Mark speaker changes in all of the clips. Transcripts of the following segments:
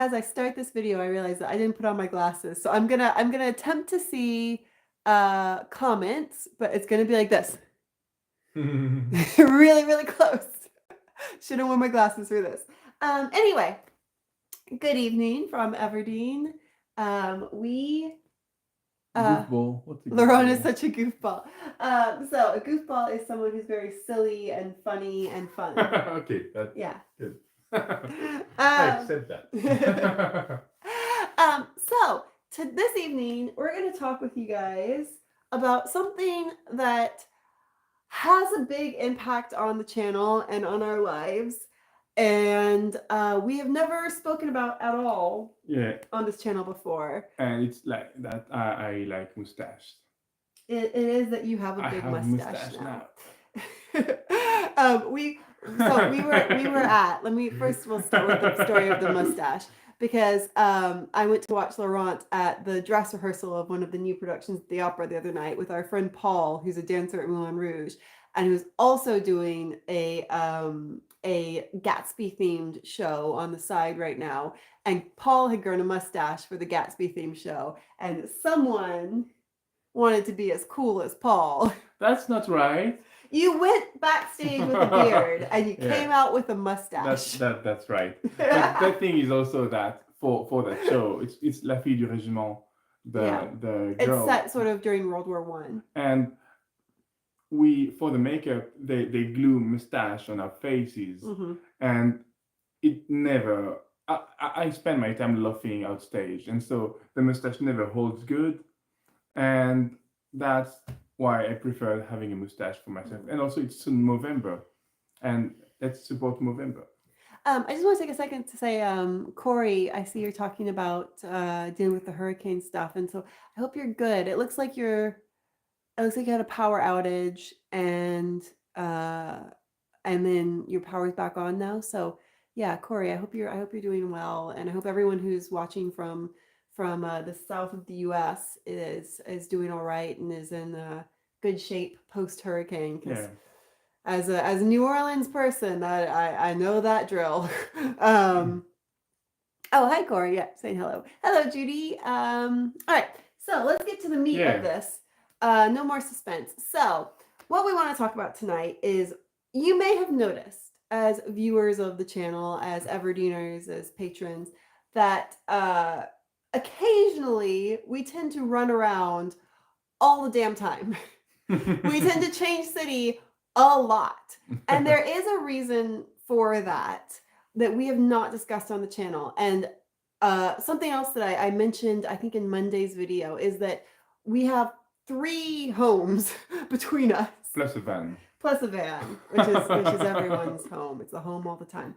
Speaker 1: As I start this video, I realize that I didn't put on my glasses. So I'm gonna attempt to see comments, but it's gonna be like this. Really, really close. Should have worn my glasses for this. Anyway, good evening from Everdeen. We
Speaker 2: Goofball. What's a
Speaker 1: Laurent is
Speaker 2: goofball?
Speaker 1: such a goofball. So a goofball is someone who's very silly and funny and fun.
Speaker 2: Okay, that's
Speaker 1: Yeah.
Speaker 2: good. I
Speaker 1: Um,
Speaker 2: accept that.
Speaker 1: so this evening, we're going to talk with you guys about something that has a big impact on the channel and on our lives. And we have never spoken about at all
Speaker 2: Yeah,
Speaker 1: on this channel before.
Speaker 2: and it's like that. I like mustache.
Speaker 1: It is that you have a
Speaker 2: I
Speaker 1: big
Speaker 2: have
Speaker 1: mustache
Speaker 2: mustache
Speaker 1: now.
Speaker 2: now.
Speaker 1: We were at, let me first we'll start with the story of the mustache, because I went to watch Laurent at the dress rehearsal of one of the new productions at the opera the other night with our friend Paul, who's a dancer at Moulin Rouge, and who's also doing a Gatsby themed show on the side right now. And Paul had grown a mustache for the Gatsby themed show, and someone wanted to be as cool as Paul.
Speaker 2: That's not right.
Speaker 1: You went backstage with a beard and you
Speaker 2: Yeah.
Speaker 1: came out with a mustache.
Speaker 2: That's right. But the thing is also that for that show, it's La Fille du Régiment,
Speaker 1: Yeah.
Speaker 2: the
Speaker 1: It's
Speaker 2: girl,
Speaker 1: set sort of during World War One.
Speaker 2: and we for the makeup they glue mustache on our faces,
Speaker 1: Mm-hmm.
Speaker 2: and it never. I spend my time laughing outstage, and so the mustache never holds good, and that's why I prefer having a mustache for myself. And also, it's soon November, and let's support November.
Speaker 1: I just want to take a second to say, Cory, I see you're talking about dealing with the hurricane stuff, and so I hope you're good. It looks like you had a power outage, uh, and then your power's back on now. So yeah, Cory, I hope you're doing well, and I hope everyone who's watching from the south of the U.S. is doing all right and is in good shape post hurricane. Because
Speaker 2: Yeah.
Speaker 1: as a New Orleans person, I know that drill. Oh, hi, Cory. Yeah, saying hello. Hello, Judy. All right, so let's get to the meat of this. No more suspense. So, what we want to talk about tonight is, you may have noticed as viewers of the channel, as Everdeeners, as patrons, that occasionally we tend to run around all the damn time. We tend to change city a lot. And there is a reason for that we have not discussed on the channel. And something else that I mentioned, I think in Monday's video, is that we have 3 homes between us.
Speaker 2: Plus a van.
Speaker 1: Plus a van, which is everyone's home. It's a home all the time.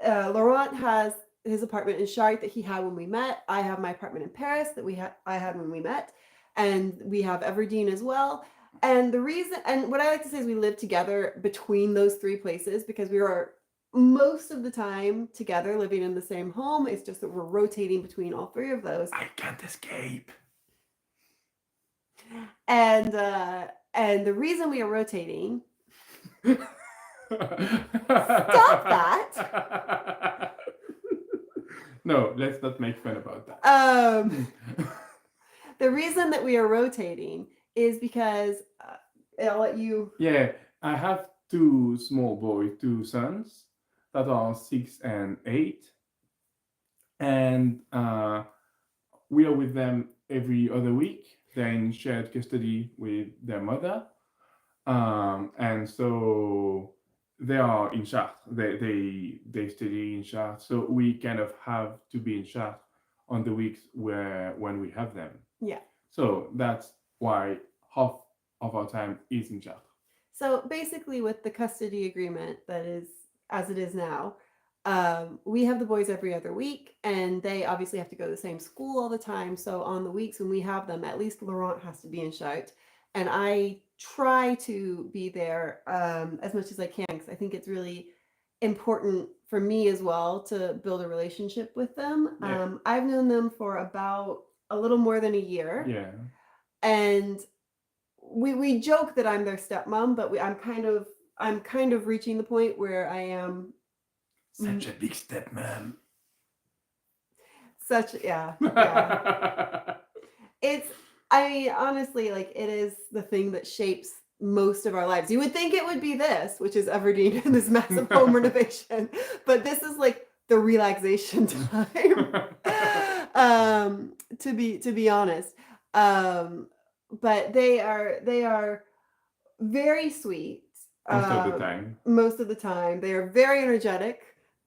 Speaker 1: Laurent has his apartment in Chartres that he had when we met. I have my apartment in Paris that I had when we met. And we have Everdeen as well. And the reason, and what I like to say is, we live together between those 3 places because we are most of the time together living in the same home. It's just that we're rotating between all 3 of those.
Speaker 2: I can't escape.
Speaker 1: And the reason we are rotating. Stop that.
Speaker 2: No, let's not make fun about that.
Speaker 1: The reason that we are rotating is because I'll let you.
Speaker 2: Yeah, I have 2 small boys, 2 sons that are 6 and 8, and we are with them every other week. They're in shared custody with their mother, and so they are in Chartres. They study in Chartres, so we kind of have to be in Chartres on the weeks when we have them.
Speaker 1: Yeah.
Speaker 2: So that's why half of our time is in Chartres.
Speaker 1: So basically, with the custody agreement that is as it is now, we have the boys every other week, and they obviously have to go to the same school all the time. So on the weeks when we have them, at least Laurent has to be in Chartres, and I try to be there as much as I can, because I think it's really important for me as well to build a relationship with them.
Speaker 2: Yeah.
Speaker 1: I've known them for about a little more than a year.
Speaker 2: Yeah.
Speaker 1: And we joke that I'm their stepmom, but I'm kind of reaching the point where I am
Speaker 2: such a big stepmom.
Speaker 1: Such, yeah. It's, I mean, honestly, like it is the thing that shapes most of our lives. You would think it would be this, which is Everdeen and this massive home renovation, but this is like the relaxation time. To be honest. But they are very sweet.
Speaker 2: Most of the time.
Speaker 1: Most of the time. They are very energetic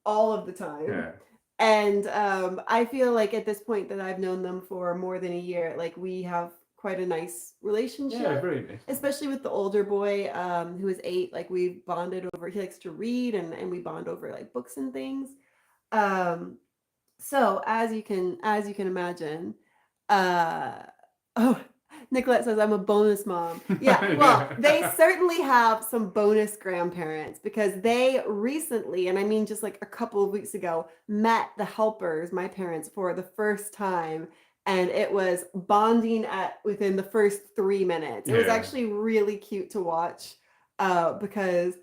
Speaker 1: all of the time.
Speaker 2: Yeah.
Speaker 1: And I feel like at this point that I've known them for more than a year, like we have quite a nice relationship.
Speaker 2: Yeah, very nice.
Speaker 1: Especially with the older boy, who is 8. Like we bonded over, he likes to read, and we bond over like books and things. So as you can imagine, uh, oh, Nicolette says I'm a bonus mom. Yeah, well, they certainly have some bonus grandparents because they recently, and I mean just like a couple of weeks ago, met the helpers, my parents, for the first time. And it was bonding at within the first 3 minutes. It was
Speaker 2: Yeah.
Speaker 1: actually really cute to watch, because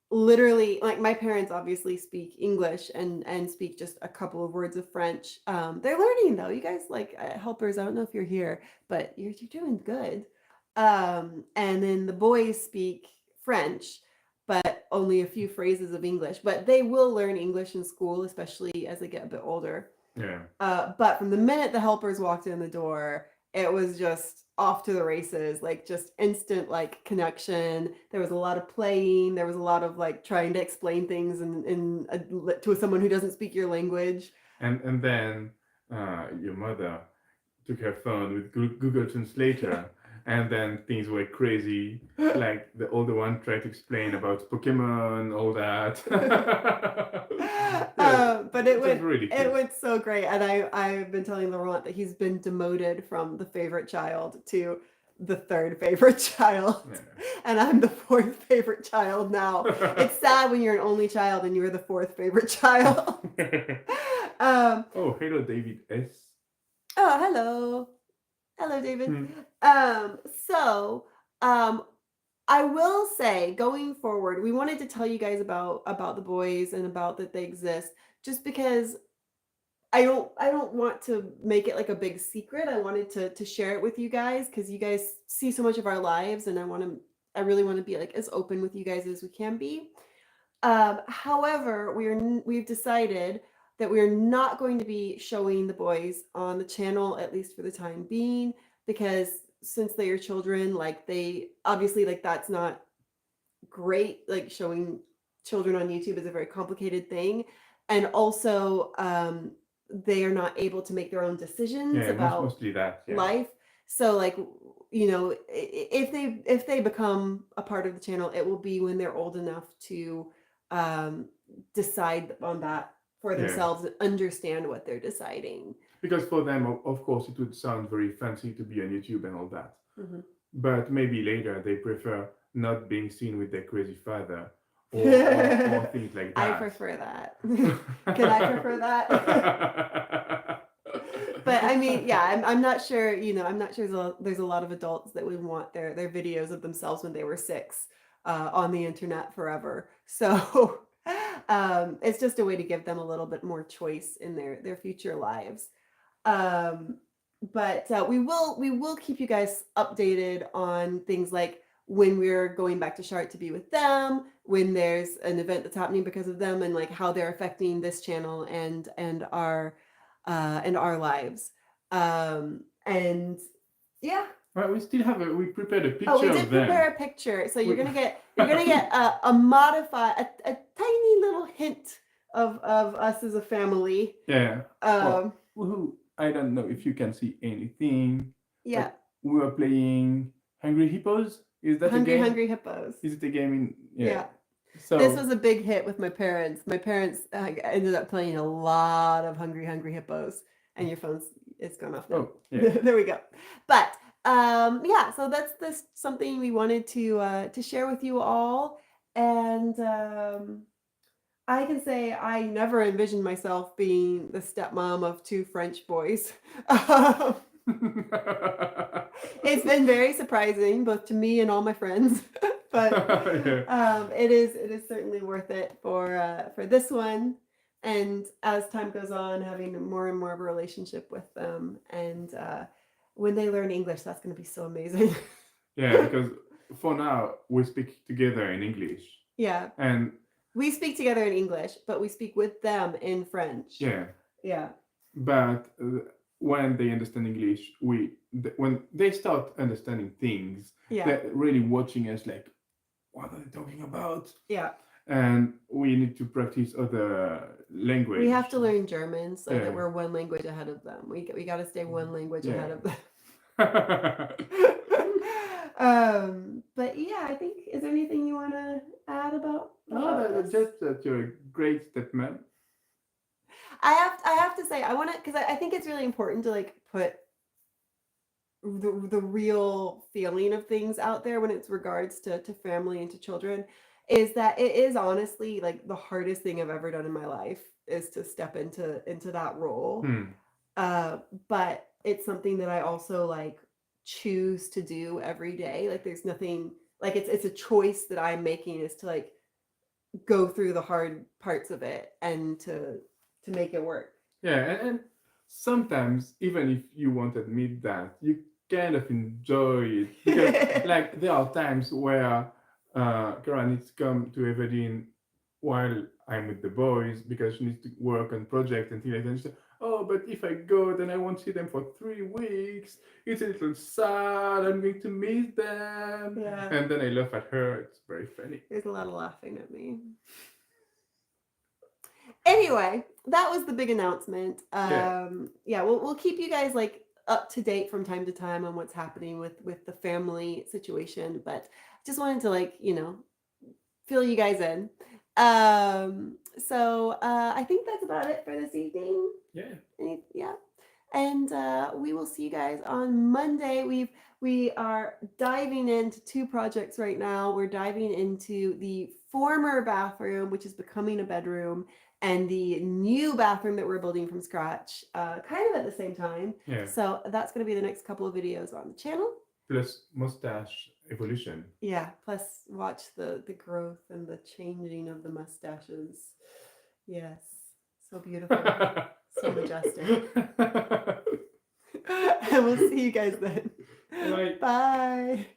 Speaker 1: literally, like my parents obviously speak English and speak just a couple of words of French. They're learning though. You guys, like, helpers, I don't know if you're here, but you're doing good. And then the boys speak French, but only a few phrases of English. But they will learn English in school, especially as they get a bit older.
Speaker 2: Yeah.
Speaker 1: But from the minute the helpers walked in the door, it was just off to the races, like just instant like connection. There was a lot of playing. There was a lot of like trying to explain things to someone who doesn't speak your language.
Speaker 2: And then your mother took her phone with Google Translator, and then things were crazy. Like the older one tried to explain about Pokemon, all that.
Speaker 1: But it went
Speaker 2: really
Speaker 1: it went so great, and I've been telling Laurent that he's been demoted from the favorite child to the third favorite child, and I'm the fourth favorite child now. It's sad when you're an only child and you're the fourth favorite child.
Speaker 2: Oh, hello, David S.
Speaker 1: Oh, hello, David. So, I will say, going forward, we wanted to tell you guys about the boys and about that they exist, just because I don't want to make it like a big secret. I wanted to share it with you guys because you guys see so much of our lives, and I really want to be like as open with you guys as we can be. However, we've decided that we're not going to be showing the boys on the channel, at least for the time being, because since they are children, like they obviously, like that's not great. Like showing children on YouTube is a very complicated thing, and also they are not able to make their own decisions about
Speaker 2: mostly that,
Speaker 1: life. So like, if they become a part of the channel, it will be when they're old enough to decide on that for themselves and understand what they're deciding.
Speaker 2: Because for them, of course, it would sound very fancy to be on YouTube and all that.
Speaker 1: Mm-hmm.
Speaker 2: But maybe later they prefer not being seen with their crazy father or things like that.
Speaker 1: I prefer that. Can I prefer that? But I mean, yeah, I'm not sure, I'm not sure there's a lot of adults that would want their videos of themselves when they were 6 on the internet forever. So it's just a way to give them a little bit more choice in their future lives. But we will keep you guys updated on things like when we're going back to Charlotte to be with them, when there's an event that's happening because of them, and like how they're affecting this channel and our lives. And yeah.
Speaker 2: Well, we prepared a picture.
Speaker 1: Oh, we did prepare a picture. So you're gonna get a modified, a tiny little hint of us as a family.
Speaker 2: Yeah. I don't know if you can see anything.
Speaker 1: Yeah.
Speaker 2: We were playing Hungry Hippos. Is that a game?
Speaker 1: Hungry Hippos.
Speaker 2: Is it a game in?
Speaker 1: Yeah. So this was a big hit with my parents. My parents ended up playing a lot of Hungry Hippos. And your phone's, it's gone off now.
Speaker 2: Oh, yeah.
Speaker 1: There we go. But yeah, so that's something we wanted to share with you all. And I can say I never envisioned myself being the stepmom of 2 French boys. It's been very surprising, both to me and all my friends. But it is certainly worth it for this one. And as time goes on, having more and more of a relationship with them. And when they learn English, that's going to be so amazing.
Speaker 2: Yeah, because for now we speak together in English,
Speaker 1: Yeah.
Speaker 2: and
Speaker 1: We speak together in English, but we speak with them in French.
Speaker 2: yeah,
Speaker 1: Yeah.
Speaker 2: but when they understand English, when they start understanding things,
Speaker 1: Yeah.
Speaker 2: they're really watching us like, what are they talking about?
Speaker 1: Yeah.
Speaker 2: And we need to practice other language.
Speaker 1: We have to learn German so that
Speaker 2: Yeah.
Speaker 1: we're one language ahead of them. We got to stay one language ahead
Speaker 2: Yeah.
Speaker 1: of them. But yeah, I think, is there anything you want to add about
Speaker 2: No,
Speaker 1: this?
Speaker 2: just that you're a great stepman.
Speaker 1: I have to say, I want to, because I think it's really important to like put the real feeling of things out there when it's regards to family and to children, is that it is honestly like the hardest thing I've ever done in my life is to step into that role.
Speaker 2: Hmm.
Speaker 1: But it's something that I also like choose to do every day. Like there's nothing, like it's a choice that I'm making, is to like go through the hard parts of it and to make it work.
Speaker 2: Yeah, and sometimes even if you won't admit that, you kind of enjoy it because like there are times where Kara needs to come to Evelyn while I'm with the boys because she needs to work on projects and things like that. And she said, "Oh, but if I go, then I won't see them for 3 weeks. It's a little sad. I'm going to miss them."
Speaker 1: Yeah.
Speaker 2: And then I laugh at her. It's very funny.
Speaker 1: There's a lot of laughing at me. Anyway, that was the big announcement. Yeah, we'll keep you guys like up to date from time to time on what's happening with the family situation, but just wanted to like, fill you guys in. So I think that's about it for this evening.
Speaker 2: Yeah.
Speaker 1: Yeah. And we will see you guys on Monday. We are diving into 2 projects right now. We're diving into the former bathroom, which is becoming a bedroom, and the new bathroom that we're building from scratch, kind of at the same time.
Speaker 2: Yeah.
Speaker 1: So that's going to be the next couple of videos on the channel.
Speaker 2: Plus mustache evolution.
Speaker 1: Yeah, plus watch the growth and the changing of the mustaches. Yes, so beautiful, so majestic. And we'll see you guys then.
Speaker 2: Bye.
Speaker 1: Bye.